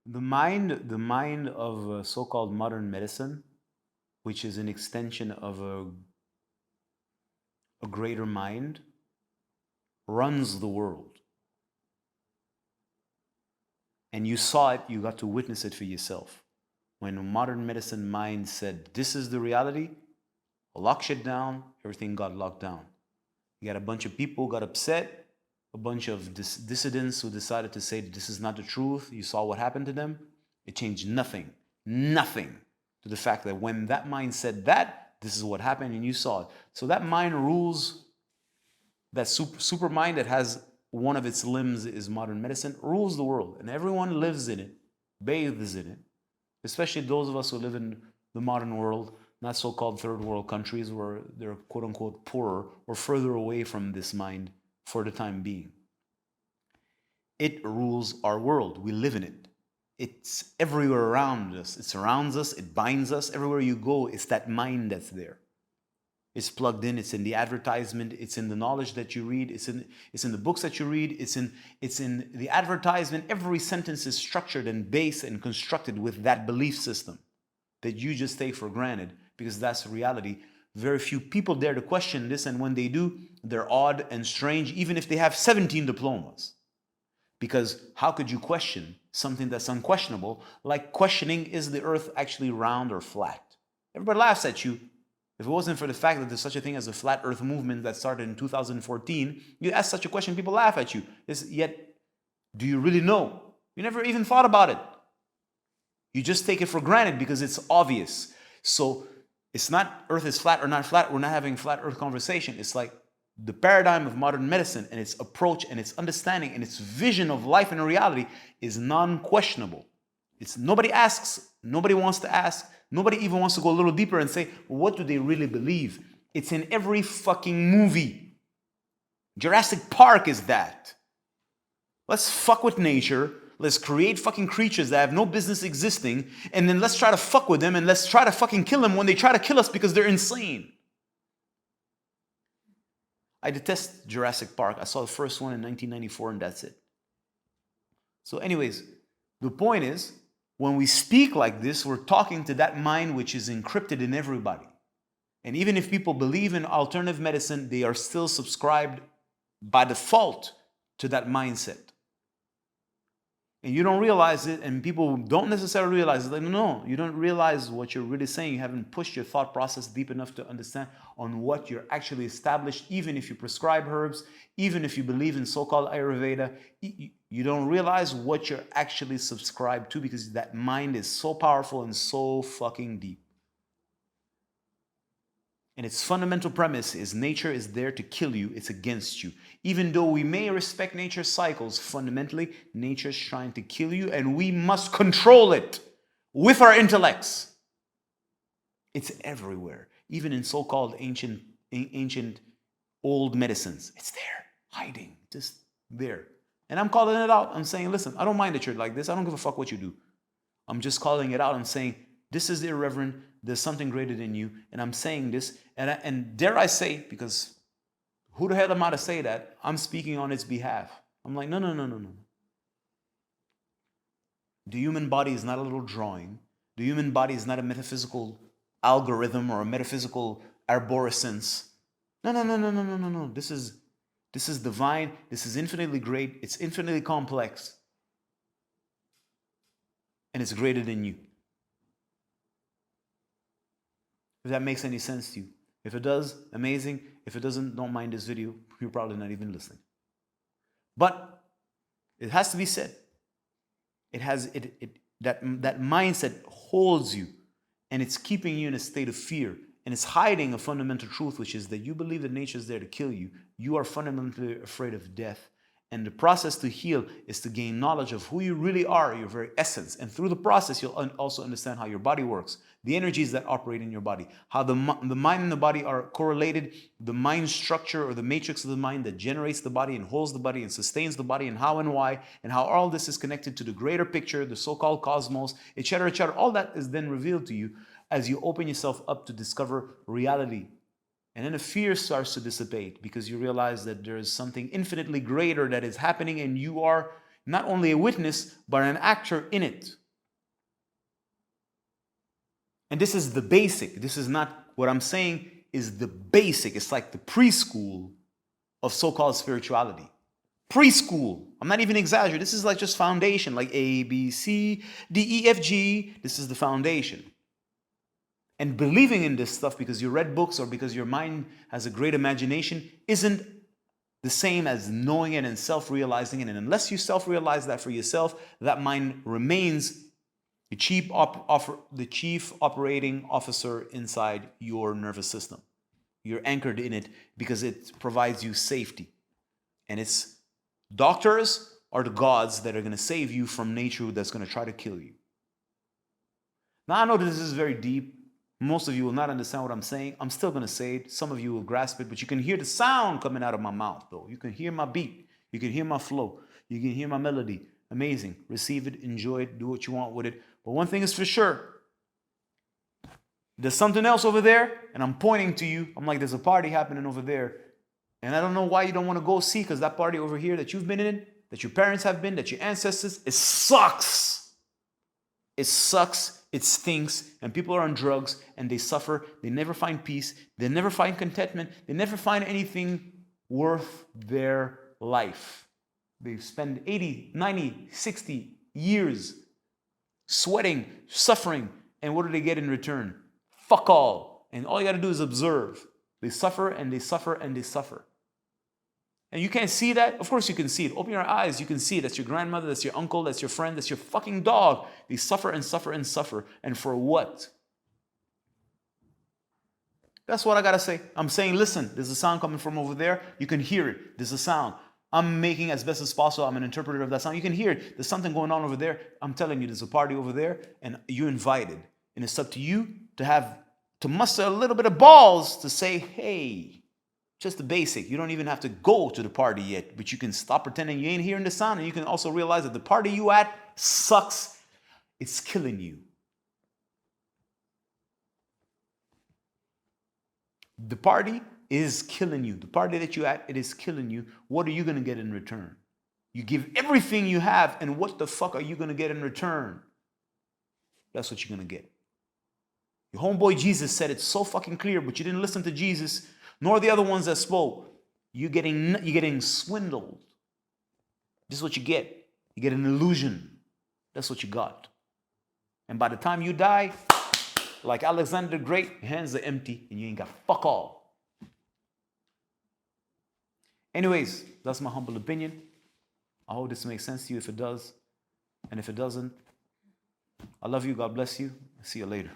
The mind of so-called modern medicine, which is an extension of a greater mind, runs the world. And you saw it, you got to witness it for yourself. When modern medicine mind said, this is the reality, lock shit down, everything got locked down. You got a bunch of people got upset, a bunch of dissidents who decided to say this is not the truth. You saw what happened to them. It changed nothing to the fact that when that mind said that, this is what happened, and you saw it. So that mind rules, that super mind that has one of its limbs is modern medicine, rules the world, and everyone lives in it, bathes in it, especially those of us who live in the modern world, not so-called third world countries where they're quote-unquote poorer or further away from this mind for the time being. It rules our world. We live in it. It's everywhere around us. It surrounds us. It binds us. Everywhere you go, it's that mind that's there. It's plugged in. It's in the advertisement. It's in the knowledge that you read. It's in the books that you read. It's in the advertisement. Every sentence is structured and based and constructed with that belief system that you just take for granted because that's reality. Very few people dare to question this, and when they do, they're odd and strange, even if they have 17 diplomas. Because how could you question something that's unquestionable? Like questioning, is the earth actually round or flat? Everybody laughs at you. If it wasn't for the fact that there's such a thing as a flat earth movement that started in 2014, you ask such a question, people laugh at you. Yet, do you really know? You never even thought about it. You just take it for granted because it's obvious. So it's not earth is flat or not flat. We're not having flat earth conversation. It's like the paradigm of modern medicine and its approach and its understanding and its vision of life and reality is non-questionable. It's nobody asks, nobody wants to ask, nobody even wants to go a little deeper and say, well, what do they really believe? It's in every fucking movie. Jurassic Park is that. Let's fuck with nature. Let's create fucking creatures that have no business existing, and then let's try to fuck with them and let's try to fucking kill them when they try to kill us because they're insane. I detest Jurassic Park. I saw the first one in 1994 and that's it. So anyways, the point is, when we speak like this, we're talking to that mind which is encrypted in everybody. And even if people believe in alternative medicine, they are still subscribed by default to that mindset. And you don't realize it, and people don't necessarily realize it. Like, no, you don't realize what you're really saying. You haven't pushed your thought process deep enough to understand on what you're actually established, even if you prescribe herbs, even if you believe in so-called Ayurveda. You don't realize what you're actually subscribed to because that mind is so powerful and so fucking deep. And its fundamental premise is nature is there to kill you, it's against you. Even though we may respect nature's cycles, fundamentally, nature's trying to kill you and we must control it with our intellects. It's everywhere, even in so-called ancient old medicines. It's there, hiding, just there. And I'm calling it out. I'm saying, listen, I don't mind that you're like this. I don't give a fuck what you do. I'm just calling it out and saying, this is irreverent. There's something greater than you. And I'm saying this. And dare I say, because who the hell am I to say that? I'm speaking on its behalf. I'm like, no. The human body is not a little drawing. The human body is not a metaphysical algorithm or a metaphysical arborescence. No. This is divine. This is infinitely great. It's infinitely complex. And it's greater than you. If that makes any sense to you. If it does, amazing. If it doesn't, don't mind this video. You're probably not even listening. But it has to be said. That mindset holds you, and it's keeping you in a state of fear, and it's hiding a fundamental truth, which is that you believe that nature is there to kill you. You are fundamentally afraid of death. And the process to heal is to gain knowledge of who you really are, your very essence. And through the process, you'll also understand how your body works, the energies that operate in your body, how the mind and the body are correlated, the mind structure or the matrix of the mind that generates the body and holds the body and sustains the body, and how and why, and how all this is connected to the greater picture, the so-called cosmos, etc., etc. All that is then revealed to you as you open yourself up to discover reality. And then the fear starts to dissipate because you realize that there is something infinitely greater that is happening, and you are not only a witness, but an actor in it. And this is the basic. This is not what I'm saying is the basic. It's like the preschool of so-called spirituality. Preschool. I'm not even exaggerating. This is like just foundation, like A, B, C, D, E, F, G. This is the foundation. And believing in this stuff because you read books or because your mind has a great imagination isn't the same as knowing it and self-realizing it. And unless you self-realize that for yourself, that mind remains the chief operating officer inside your nervous system. You're anchored in it because it provides you safety. And it's doctors are the gods that are going to save you from nature that's going to try to kill you. Now, I know that this is very deep. Most of you will not understand what I'm saying. I'm still going to say it. Some of you will grasp it, but you can hear the sound coming out of my mouth, though. You can hear my beat. You can hear my flow. You can hear my melody. Amazing. Receive it, enjoy it, do what you want with it. But one thing is for sure. There's something else over there, and I'm pointing to you. I'm like, there's a party happening over there. And I don't know why you don't want to go see, because that party over here that you've been in, that your parents have been, that your ancestors, it sucks. It sucks. It stinks. And people are on drugs and they suffer. They never find peace. They never find contentment. They never find anything worth their life. They spend 80, 90, 60 years sweating, suffering. And what do they get in return? Fuck all. And all you got to do is observe. They suffer and they suffer and they suffer. And you can't see that? Of course you can see it. Open your eyes, you can see it. That's your grandmother, that's your uncle, that's your friend, that's your fucking dog. They suffer and suffer and suffer. And for what? That's what I gotta say. I'm saying, listen, there's a sound coming from over there. You can hear it. There's a sound. I'm making as best as possible. I'm an interpreter of that sound. You can hear it. There's something going on over there. I'm telling you, there's a party over there, and you're invited. And it's up to you to muster a little bit of balls to say, hey, just the basic. You don't even have to go to the party yet, but you can stop pretending you ain't hearing the sound, and you can also realize that the party you at sucks. It's killing you. The party is killing you. The party that you at, it is killing you. What are you going to get in return? You give everything you have, and what the fuck are you going to get in return? That's what you're going to get. Your homeboy Jesus said it so fucking clear, but you didn't listen to Jesus, nor the other ones that spoke. You're getting swindled. This is what you get. You get an illusion. That's what you got. And by the time you die, like Alexander the Great, your hands are empty and you ain't got fuck all. Anyways, that's my humble opinion. I hope this makes sense to you if it does. And if it doesn't, I love you. God bless you. See you later.